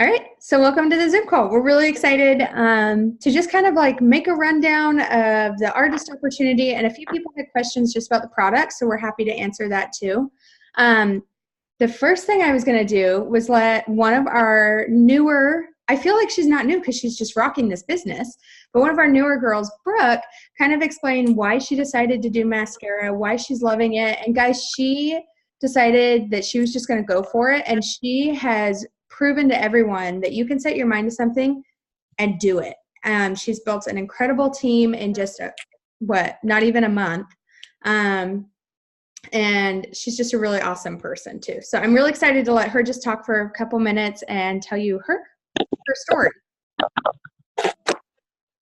All right, so welcome to the Zoom call. We're really excited to just kind of like make a rundown of the artist opportunity, and a few people had questions just about the product, so we're happy to answer that too. The first thing I was going to do was let one of our newer, I feel like she's not new because she's just rocking this business, but one of our newer girls, Brooke, kind of explain why she decided to do MaskCara, why she's loving it. And guys, she decided that she was just going to go for it, and she has proven to everyone that you can set your mind to something and do it. She's built an incredible team in just not even a month. And she's just a really awesome person too. So I'm really excited to let her just talk for a couple minutes and tell you her story.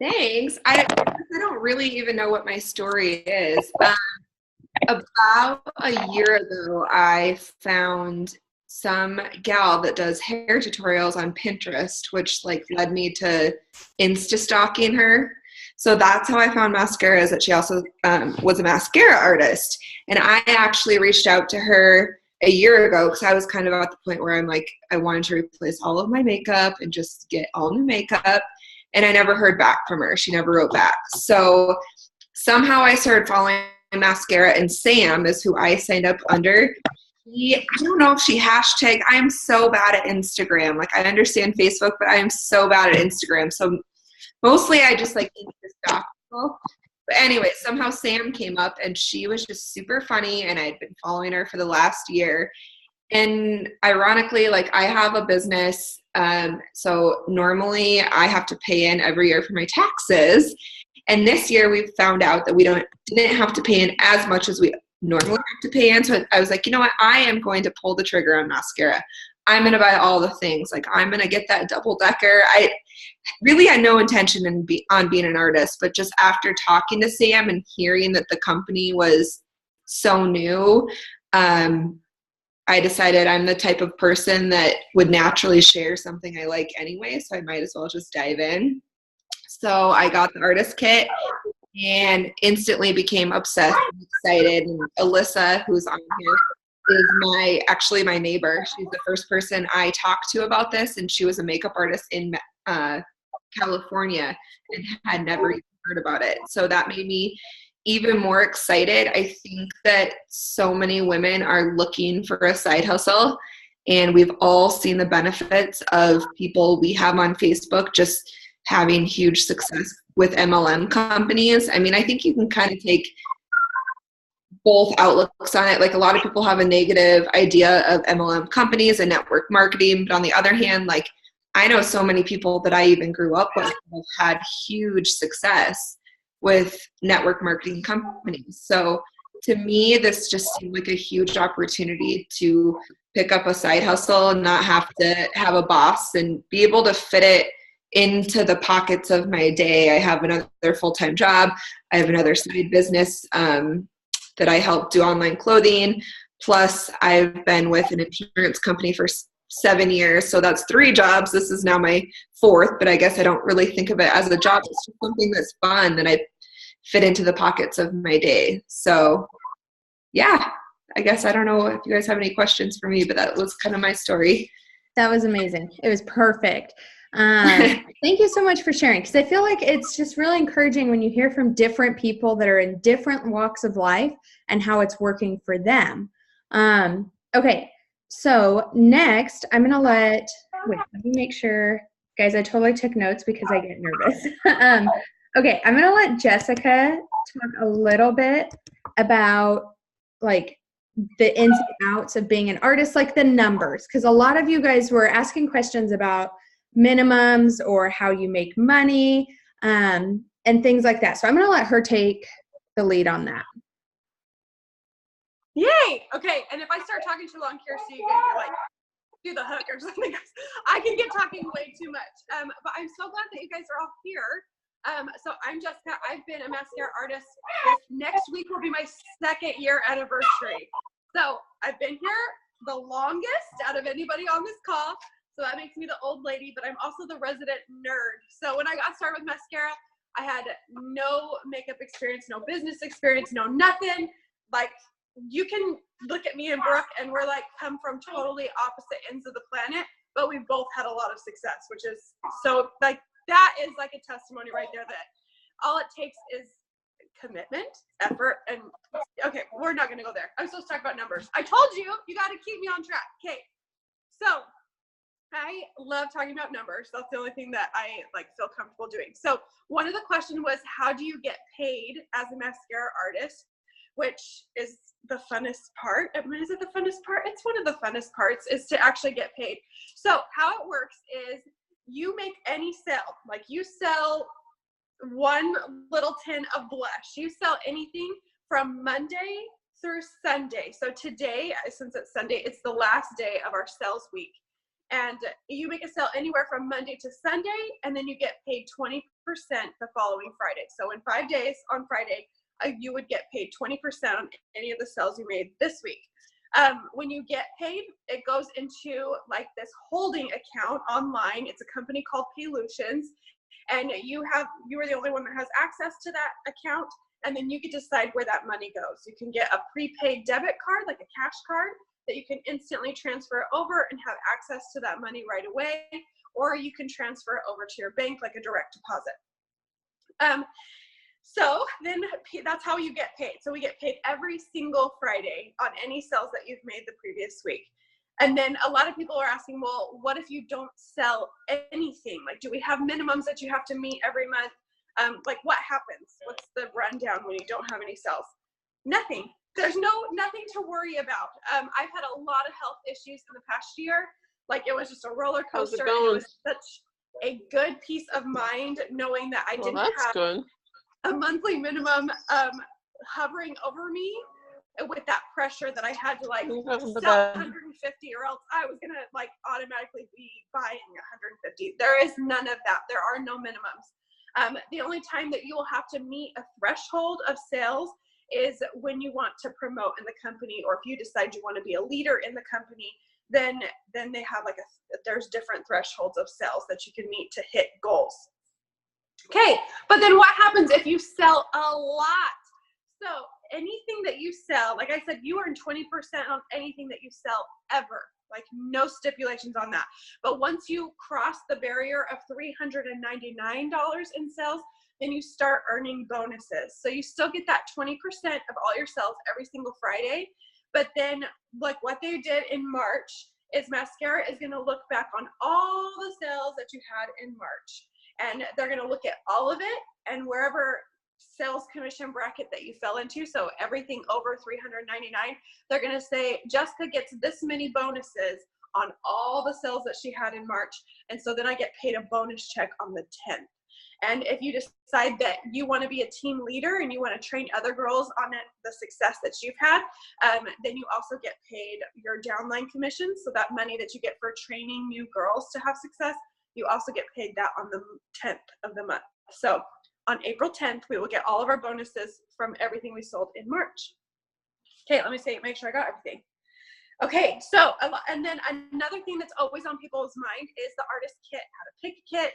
Thanks. I don't really even know what my story is. About a year ago, I found some gal that does hair tutorials on Pinterest, which like led me to Insta stalking her. So that's how I found MaskCara, is that she also was a MaskCara artist. And I actually reached out to her a year ago because I was kind of at the point where I'm like, I wanted to replace all of my makeup and just get all new makeup. And I never heard back from her. She never wrote back. So somehow I started following MaskCara, and Sam is who I signed up under. I don't know if she hashtagged. I'm so bad at Instagram. Like, I understand Facebook, but I am so bad at Instagram. So mostly I just like stalk people. But anyway, somehow Sam came up, and she was just super funny, and I'd been following her for the last year. And ironically, like, I have a business, so normally I have to pay in every year for my taxes. And this year we found out that we didn't have to pay in as much as we normally have to pay in. So I was like, you know what? I am going to pull the trigger on MaskCara. I'm going to buy all the things. Like, I'm going to get that double decker. I really had no intention on being an artist, but just after talking to Sam and hearing that the company was so new, I decided I'm the type of person that would naturally share something I like anyway, so I might as well just dive in. So I got the artist kit and instantly became obsessed and excited. And Alyssa, who's on here, is actually my neighbor. She's the first person I talked to about this, and she was a makeup artist in California and had never even heard about it. So that made me even more excited. I think that so many women are looking for a side hustle, and we've all seen the benefits of people we have on Facebook just having huge success with MLM companies. I mean, I think you can kind of take both outlooks on it. Like, a lot of people have a negative idea of MLM companies and network marketing, but on the other hand, like, I know so many people that I even grew up with have had huge success with network marketing companies. So to me, this just seemed like a huge opportunity to pick up a side hustle and not have to have a boss and be able to fit it into the pockets of my day. I have another full-time job. I have another side business that I help do online clothing. Plus, I've been with an insurance company for 7 years. So that's 3 jobs. This is now my 4th, but I guess I don't really think of it as a job. It's just something that's fun that I fit into the pockets of my day. So yeah, I guess I don't know if you guys have any questions for me, but that was kind of my story. That was amazing. It was perfect. Thank you so much for sharing, because I feel like it's just really encouraging when you hear from different people that are in different walks of life and how it's working for them. Okay, so next I'm going to let me make sure, guys, I totally took notes because I get nervous. Okay, I'm going to let Jessica talk a little bit about like the ins and outs of being an artist, like the numbers, because a lot of you guys were asking questions about minimums or how you make money and things like that. So I'm going to let her take the lead on that. Yay! Okay, and if I start talking too long, Kirsty, you can like do the hook or something. I can get talking way too much. But I'm so glad that you guys are all here. So I'm Jessica. I've been a MaskCara artist. This next week will be my 2nd year anniversary. So I've been here the longest out of anybody on this call. So that makes me the old lady, but I'm also the resident nerd. So when I got started with MaskCara, I had no makeup experience, no business experience, no nothing. Like, you can look at me and Brooke, and we're like come from totally opposite ends of the planet. but we've both had a lot of success, which is so like, that is like a testimony right there that all it takes is commitment, effort, and okay, we're not going to go there. I'm supposed to talk about numbers. I told you, you got to keep me on track. Okay. So I love talking about numbers. That's the only thing that I like feel comfortable doing. So one of the questions was, how do you get paid as a mascara artist? Which is the funnest part. I mean, is it the funnest part? It's one of the funnest parts, is to actually get paid. So how it works is you make any sale, like you sell one little tin of blush. You sell anything from Monday through Sunday. So today, since it's Sunday, it's the last day of our sales week. And you make a sale anywhere from Monday to Sunday, and then you get paid 20% the following Friday. So in 5 days on Friday, you would get paid 20% on any of the sales you made this week. When you get paid, it goes into like this holding account online. It's a company called Palutions, and you are the only one that has access to that account, and then you can decide where that money goes. You can get a prepaid debit card, like a cash card, that you can instantly transfer over and have access to that money right away, or you can transfer it over to your bank like a direct deposit. So then that's how you get paid. So we get paid every single Friday on any sales that you've made the previous week. And then a lot of people are asking, well, what if you don't sell anything? Like, do we have minimums that you have to meet every month? Like, what happens? What's the rundown when you don't have any sales? Nothing. There's nothing to worry about. I've had a lot of health issues in the past year. Like, it was just a roller coaster. And it was such a good peace of mind knowing that I didn't have good. a monthly minimum hovering over me with that pressure that I had to like sell 150, or else I was gonna like automatically be buying 150. There is none of that. There are no minimums. The only time that you will have to meet a threshold of sales is when you want to promote in the company, or if you decide you want to be a leader in the company, then they have like there's different thresholds of sales that you can meet to hit goals. Okay, but then what happens if you sell a lot? So anything that you sell, like I said, you earn 20% on anything that you sell ever. Like, no stipulations on that. But once you cross the barrier of $399 in sales, then you start earning bonuses. So you still get that 20% of all your sales every single Friday. But then, like what they did in March is MaskCara is going to look back on all the sales that you had in March. And they're going to look at all of it, and wherever sales commission bracket that you fell into, so everything over $399, they're going to say Jessica gets this many bonuses on all the sales that she had in March. And so then I get paid a bonus check on the 10th. And if you decide that you want to be a team leader and you want to train other girls on the success that you've had, then you also get paid your downline commission. So that money that you get for training new girls to have success, you also get paid that on the 10th of the month. So on April 10th, we will get all of our bonuses from everything we sold in March. Okay, let me make sure I got everything. Okay, so, and then another thing that's always on people's mind is the artist kit, how to pick a kit,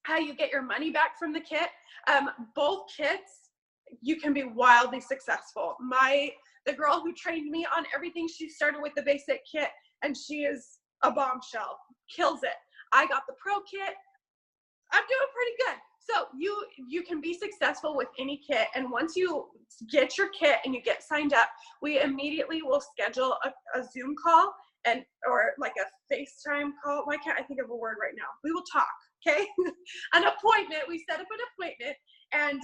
how you get your money back from the kit. Both kits, you can be wildly successful. The girl who trained me on everything, she started with the basic kit, and she is a bombshell, kills it. I got the pro kit. I'm doing pretty good. So you can be successful with any kit, and once you get your kit and you get signed up, we immediately will schedule a Zoom call or like a FaceTime call. Why can't I think of a word right now? We will talk, okay? An appointment. We set up an appointment, and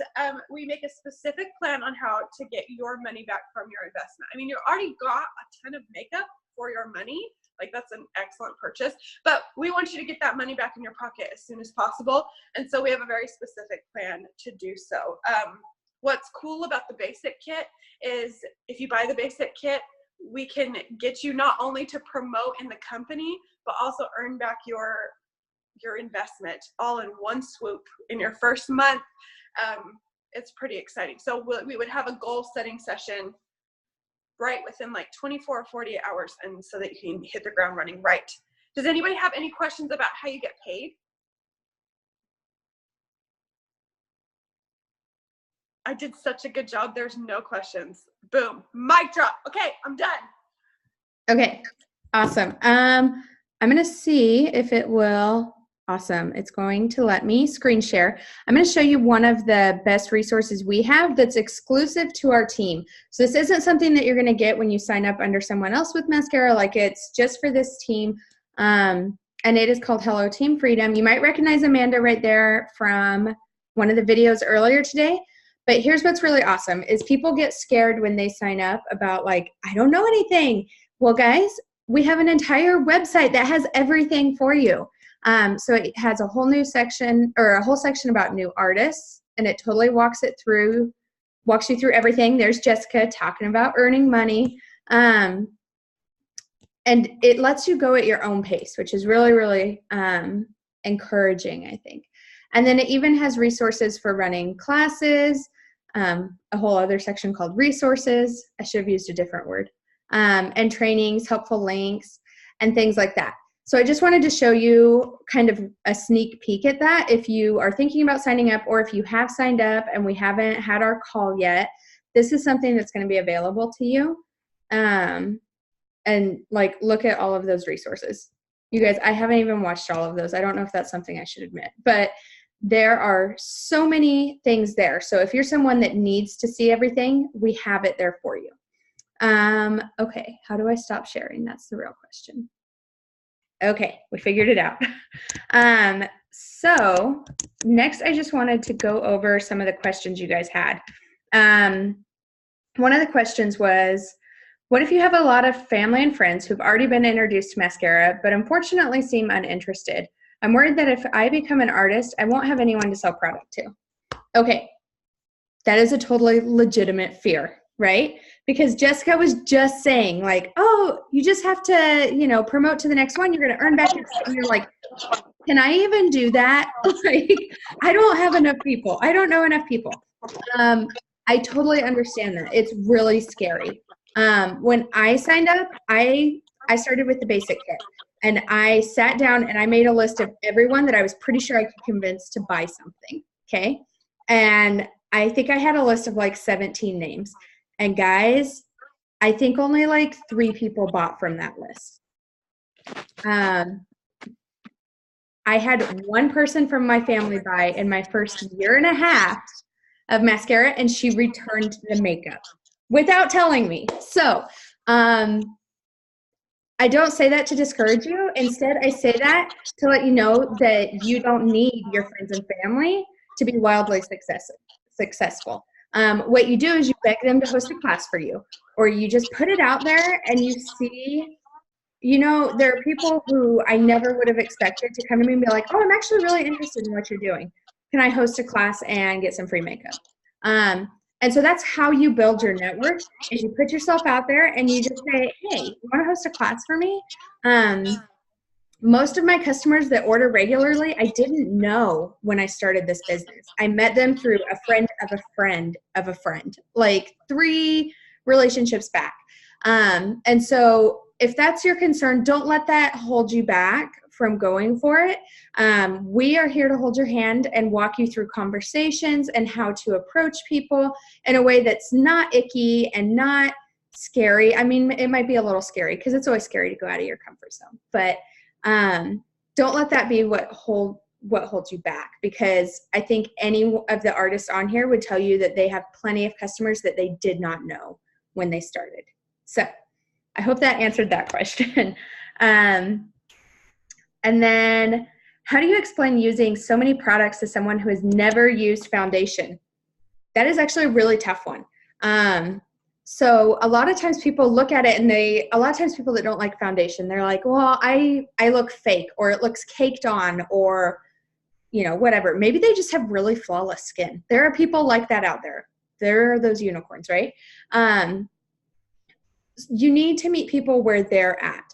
we make a specific plan on how to get your money back from your investment. I mean, you already got a ton of makeup for your money. Like, that's an excellent purchase, but we want you to get that money back in your pocket as soon as possible. And so we have a very specific plan to do so. What's cool about the basic kit is if you buy the basic kit, we can get you not only to promote in the company, but also earn back your investment all in one swoop in your first month. It's pretty exciting. So we would have a goal setting session right within like 24 or 48 hours, and so that you can hit the ground running right. Does anybody have any questions about how you get paid? I did such a good job. There's no questions. Boom. Mic drop. Okay, I'm done. Okay. Awesome. I'm going to see if it will. Awesome. It's going to let me screen share. I'm going to show you one of the best resources we have that's exclusive to our team. So this isn't something that you're going to get when you sign up under someone else with MaskCara. Like, it's just for this team. And it is called Hello Team Freedom. You might recognize Amanda right there from one of the videos earlier today. But here's what's really awesome is people get scared when they sign up about, like, I don't know anything. Well, guys, we have an entire website that has everything for you. So it has a whole new section, or a whole section about new artists, and it totally walks you through everything. There's Jessica talking about earning money. And it lets you go at your own pace, which is really, really encouraging, I think. And then it even has resources for running classes, a whole other section called resources. I should have used a different word. And trainings, helpful links, and things like that. So I just wanted to show you kind of a sneak peek at that. If you are thinking about signing up, or if you have signed up and we haven't had our call yet, this is something that's going to be available to you. And like, look at all of those resources. You guys, I haven't even watched all of those. I don't know if that's something I should admit, but there are so many things there. So if you're someone that needs to see everything, we have it there for you. Okay, how do I stop sharing? That's the real question. Okay, we figured it out. So next I just wanted to go over some of the questions you guys had. One of the questions was, what if you have a lot of family and friends who've already been introduced to MaskCara, but unfortunately seem uninterested? I'm worried that if I become an artist, I won't have anyone to sell product to. Okay, that is a totally legitimate fear, right? Because Jessica was just saying, like, oh, you just have to, you know, promote to the next one. You're going to earn back your, and you're like, can I even do that? Like, I don't have enough people. I don't know enough people. I totally understand that. It's really scary. When I signed up, I started with the basic kit, and I sat down and I made a list of everyone that I was pretty sure I could convince to buy something. Okay. And I think I had a list of like 17 names. And guys, I think only like 3 people bought from that list. I had one person from my family buy in my first year and a half of MaskCara, and she returned the makeup without telling me. So I don't say that to discourage you. Instead, I say that to let you know that you don't need your friends and family to be wildly successful. What you do is you beg them to host a class for you, or you just put it out there and you see, you know, there are people who I never would have expected to come to me and be like, oh, I'm actually really interested in what you're doing. Can I host a class and get some free makeup? And so that's how you build your network, is you put yourself out there and you just say, hey, you want to host a class for me? Most of my customers that order regularly, I didn't know when I started this business. I met them through a friend of a friend of a friend, like 3 relationships back. And so if that's your concern, don't let that hold you back from going for it. We are here to hold your hand and walk you through conversations and how to approach people in a way that's not icky and not scary. I mean, it might be a little scary because it's always scary to go out of your comfort zone, but don't let that be what holds you back, because I think any of the artists on here would tell you that they have plenty of customers that they did not know when they started. So I hope that answered that question. And then, how do you explain using so many products to someone who has never used foundation? That is actually a really tough one. So a lot of times people look at it and a lot of times people that don't like foundation, they're like, well, I look fake, or it looks caked on, or, you know, whatever. Maybe they just have really flawless skin. There are people like that out there. There are those unicorns, right? You need to meet people where they're at,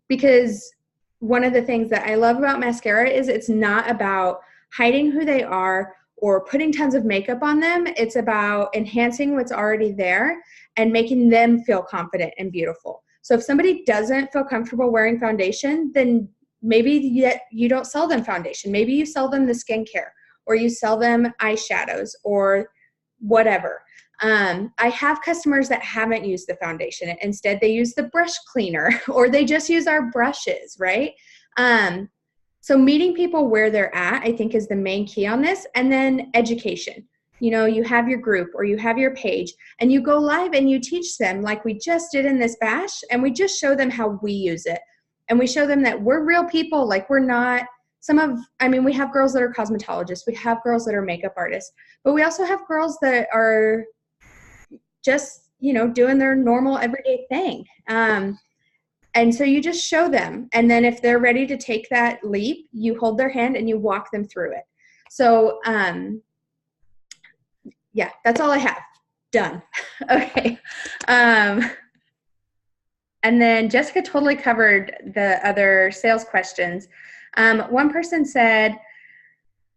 because one of the things that I love about MaskCara is it's not about hiding who they are or putting tons of makeup on them. It's about enhancing what's already there and making them feel confident and beautiful. So if somebody doesn't feel comfortable wearing foundation, then maybe you don't sell them foundation. Maybe you sell them the skincare, or you sell them eyeshadows, or whatever. I have customers that haven't used the foundation. Instead, they use the brush cleaner or they just use our brushes, right? So meeting people where they're at, I think, is the main key on this. And then education. You know, you have your group or you have your page and you go live and you teach them like we just did in this bash, and we just show them how we use it. And we show them that we're real people, like we're not we have girls that are cosmetologists, we have girls that are makeup artists, but we also have girls that are just, you know, doing their normal everyday thing. And so you just show them. And then if they're ready to take that leap, you hold their hand and you walk them through it. So, yeah, that's all I have. Done. Okay. And then Jessica totally covered the other sales questions. One person said,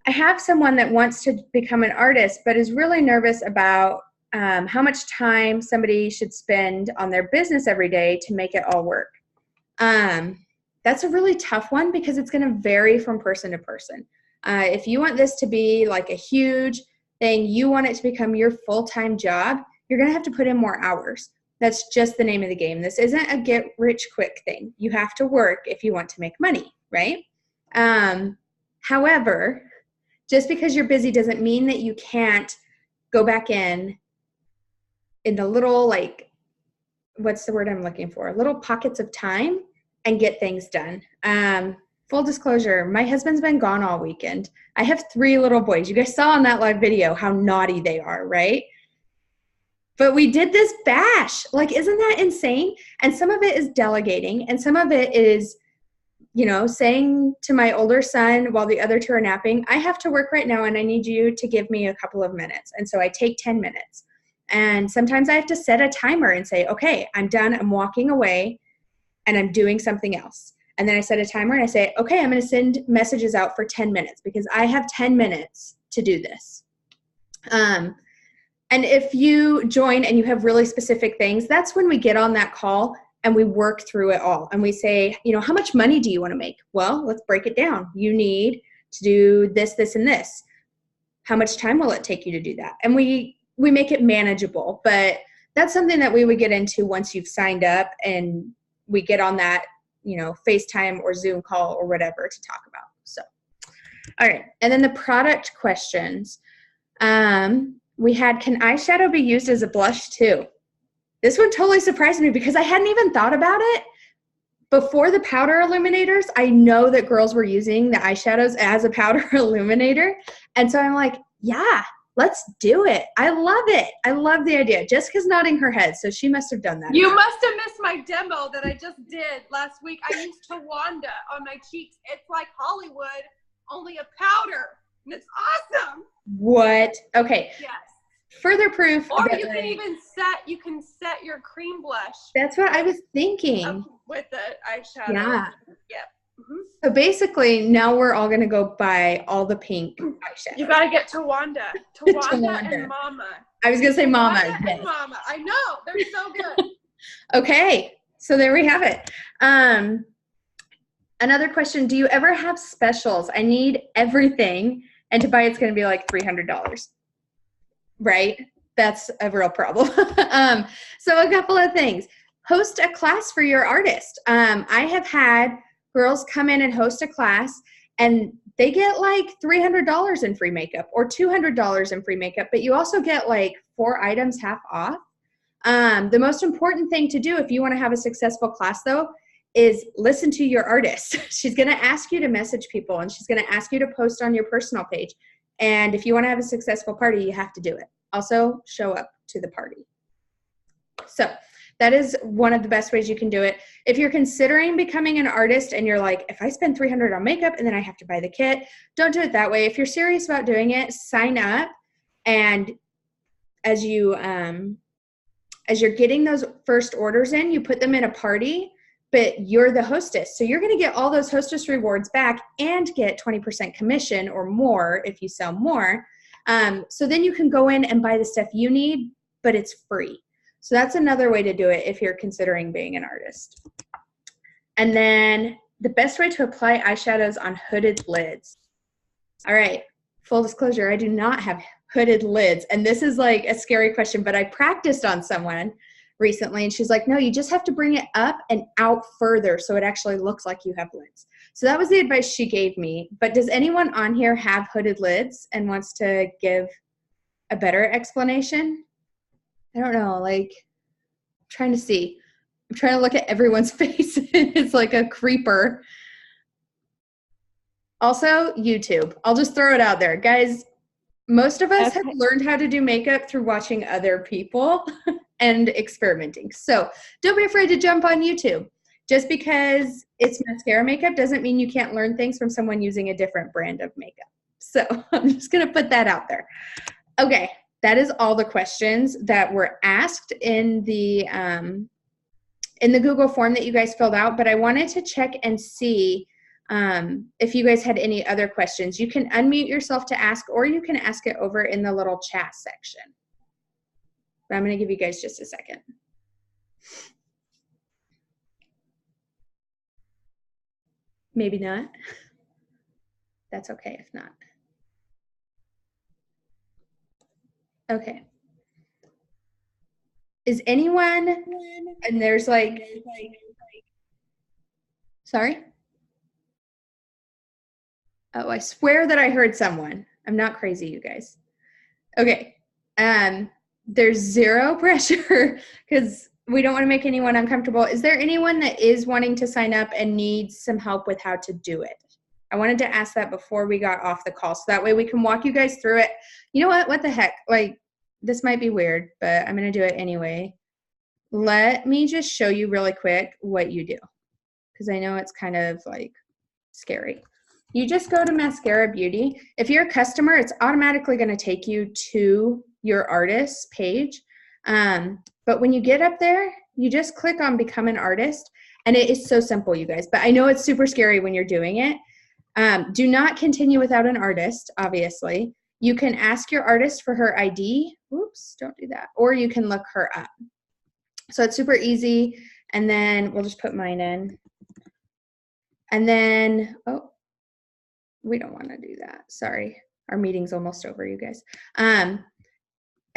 I have someone that wants to become an artist, but is really nervous about how much time somebody should spend on their business every day to make it all work. That's a really tough one because it's going to vary from person to person. If you want this to be like a huge thing, you want it to become your full-time job, you're going to have to put in more hours. That's just the name of the game. This isn't a get-rich-quick thing. You have to work if you want to make money, right? However, just because you're busy doesn't mean that you can't go back in the little, like, what's the word I'm looking for? Little pockets of time and get things done. Full disclosure, my husband's been gone all weekend. I have 3 little boys. You guys saw on that live video how naughty they are, right? But we did this bash. Like, isn't that insane? And some of it is delegating, and some of it is, you know, saying to my older son while the other 2 are napping, I have to work right now and I need you to give me a couple of minutes. And so I take 10 minutes. And sometimes I have to set a timer and say, okay, I'm done. I'm walking away and I'm doing something else. And then I set a timer and I say, okay, I'm going to send messages out for 10 minutes because I have 10 minutes to do this. And if you join and you have really specific things, that's when we get on that call and we work through it all. And we say, you know, how much money do you want to make? Well, let's break it down. You need to do this, this, and this. How much time will it take you to do that? And we make it manageable, but that's something that we would get into once you've signed up and we get on that, you know, FaceTime or Zoom call or whatever to talk about. So, all right. And then the product questions. We had, can eyeshadow be used as a blush too? This one totally surprised me because I hadn't even thought about it. Before the powder illuminators, I know that girls were using the eyeshadows as a powder illuminator. And so I'm like, yeah, let's do it. I love it. I love the idea. Jessica's nodding her head, so she must have done that. You must have missed my demo that I just did last week. I used Tawanda on my cheeks. It's like Hollywood, only a powder, and it's awesome. What? Okay. Yes. Further proof. Or you can even set your cream blush. That's what I was thinking. With the eyeshadow. Yeah. Yep. Mm-hmm. So basically, now we're all going to go buy all the pink eyeshadow. You got to get Tawanda. Tawanda and Mama. I was going to say Mama. Yes. And Mama. I know. They're so good. Okay. So there we have it. Another question. Do you ever have specials? I need everything. And to buy it's going to be like $300. Right? That's a real problem. So a couple of things. Host a class for your artist. I have had girls come in and host a class and they get like $300 in free makeup or $200 in free makeup, but you also get like 4 items half off. The most important thing to do if you want to have a successful class though is listen to your artist. She's going to ask you to message people and she's going to ask you to post on your personal page. And if you want to have a successful party, you have to do it. Also, show up to the party. So that is one of the best ways you can do it. If you're considering becoming an artist and you're like, if I spend $300 on makeup and then I have to buy the kit, don't do it that way. If you're serious about doing it, sign up. And as you're getting those first orders in, you put them in a party, but you're the hostess. So you're going to get all those hostess rewards back and get 20% commission or more if you sell more. So then you can go in and buy the stuff you need, but it's free. So that's another way to do it if you're considering being an artist. And then the best way to apply eyeshadows on hooded lids. All right, full disclosure, I do not have hooded lids? And this is like a scary question, but I practiced on someone recently and she's like, no, you just have to bring it up and out further so it actually looks like you have lids. So that was the advice she gave me. But does anyone on here have hooded lids and wants to give a better explanation? I don't know, like, I'm trying to see. I'm trying to look at everyone's face. It's like a creeper. Also, YouTube. I'll just throw it out there. Guys, most of us have learned how to do makeup through watching other people and experimenting. So don't be afraid to jump on YouTube. Just because it's mascara makeup doesn't mean you can't learn things from someone using a different brand of makeup. So I'm just going to put that out there. Okay, that is all the questions that were asked in the Google form that you guys filled out, but I wanted to check and see if you guys had any other questions. You can unmute yourself to ask, or you can ask it over in the little chat section. But I'm going to give you guys just a second. Maybe not. That's okay if not. Okay. Is anyone, and there's like, sorry? Oh, I swear that I heard someone. I'm not crazy, you guys. Okay. There's zero pressure because we don't want to make anyone uncomfortable. Is there anyone that is wanting to sign up and needs some help with how to do it? I wanted to ask that before we got off the call, so that way we can walk you guys through it. You know what? What the heck? Like, this might be weird, but I'm going to do it anyway. Let me just show you really quick what you do, because I know it's kind of like scary. You just go to MaskCara Beauty. If you're a customer, it's automatically going to take you to your artist page. But when you get up there, you just click on Become an Artist. And it is so simple, you guys. But I know it's super scary when you're doing it. Do not continue without an artist, obviously. You can ask your artist for her ID. Oops, don't do that. Or you can look her up. So it's super easy. And then we'll just put mine in. And then, oh, we don't want to do that. Sorry. Our meeting's almost over, you guys. And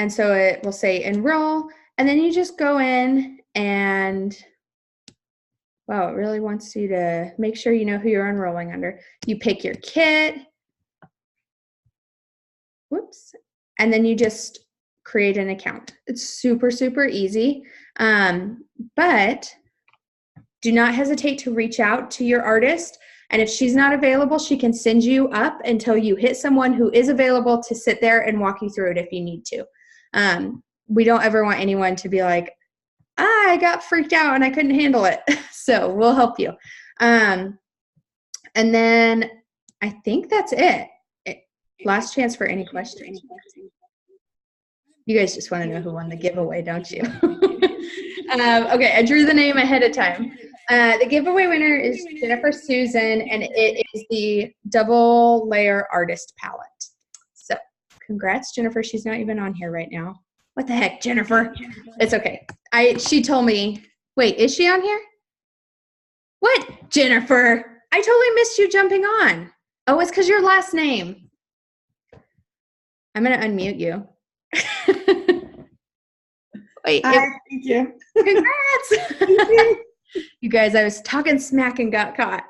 so it will say enroll. And then you just go in and, wow, it really wants you to make sure you know who you're enrolling under. You pick your kit. Whoops. And then you just create an account. It's super, super easy. But do not hesitate to reach out to your artist. And if she's not available, she can send you up until you hit someone who is available to sit there and walk you through it if you need to. We don't ever want anyone to be like, I got freaked out and I couldn't handle it. So we'll help you. And then I think that's it. Last chance for any questions. You guys just want to know who won the giveaway, don't you? Okay, I drew the name ahead of time. The giveaway winner is Jennifer Susan, and it is the double layer artist palette. So congrats, Jennifer. She's not even on here right now. What the heck, Jennifer? It's okay. She told me, wait, is she on here? What, Jennifer? I totally missed you jumping on. Oh, it's because your last name. I'm going to unmute you. Wait. Hi, thank you. Congrats. Thank you. You guys, I was talking smack and got caught.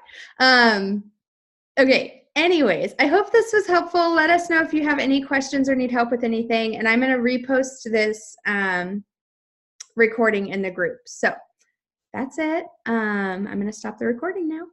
Okay. Anyways, I hope this was helpful. Let us know if you have any questions or need help with anything. And I'm going to repost this recording in the group. So that's it. I'm going to stop the recording now.